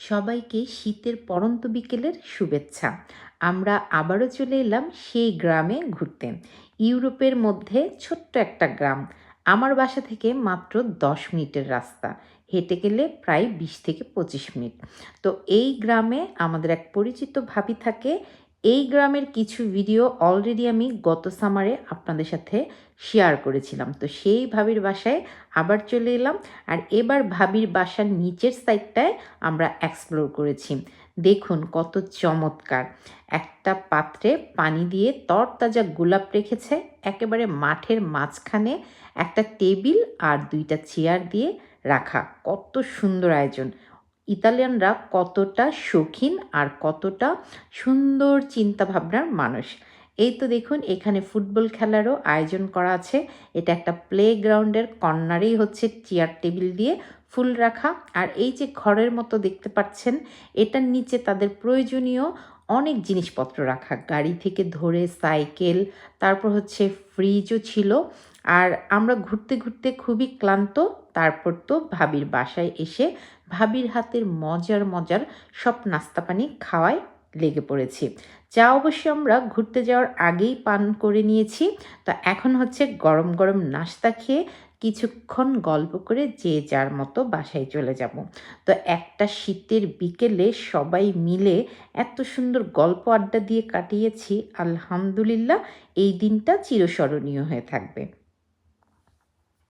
সবাইকে শীতের পড়ন্ত বিকেলের শুভেচ্ছা। আমরা আবারও চলে এলাম সেই গ্রামে ঘুরতে। ইউরোপের মধ্যে ছোট্ট একটা গ্রাম। আমার বাসা থেকে মাত্র ১০ মিনিটের রাস্তা। হেঁটে গেলে প্রায় ২০ থেকে ২৫ মিনিট। তো এই গ্রামে আমাদের এক পরিচিত ভাবি থাকে। এই গ্রামের কিছু ভিডিও অলরেডি আমি গত সামারে আপনাদের সাথে শেয়ার করেছিলাম। তো সেই ভাবির বাসায় আবার চলে এলাম। আর এবার ভাবির বাসার নিচের সাইডটায় আমরা এক্সপ্লোর করেছি। দেখুন কত চমৎকার! একটা পাত্রে পানি দিয়ে তরতাজা গোলাপ রেখেছে। একেবারে মাঠের মাঝখানে একটা টেবিল আর ২টা চেয়ার দিয়ে রাখা। কত সুন্দর আয়োজন! ইতালিয়ানরা কতটা শৌখিন আর কতটা সুন্দর চিন্তাভাবনার মানুষ। এই তো দেখুন এখানে ফুটবল খেলারও আয়োজন করা আছে। এটা একটা প্লেগ্রাউন্ডের কর্নারেই হচ্ছে চেয়ার টেবিল দিয়ে ফুল রাখা। আর এই যে ঘরের মতো দেখতে পাচ্ছেন, এটার নিচে তাদের প্রয়োজনীয় অনেক জিনিসপত্র রাখা। গাড়ি থেকে ধরে সাইকেল, তারপর হচ্ছে ফ্রিজও ছিল। আর আমরা ঘুরতে, ঘুরতে খুবই ক্লান্ত। তারপর তো ভাবির বাসায় এসে ভাবির হাতের মজার, মজার সব নাস্তা পানি খাওয়ায় লেগে পড়েছি। চা অবশ্য আমরা ঘুরতে যাওয়ার আগেই পান করে নিয়েছি। তো এখন হচ্ছে গরম, গরম নাস্তা খেয়ে কিছুক্ষণ গল্প করে যে যার মতো বাসায় চলে যাব। তো একটা শীতের বিকেলে সবাই মিলে এত সুন্দর গল্প আড্ডা দিয়ে কাটিয়েছি, আলহামদুলিল্লাহ এই দিনটা চিরস্মরণীয় হয়ে থাকবে।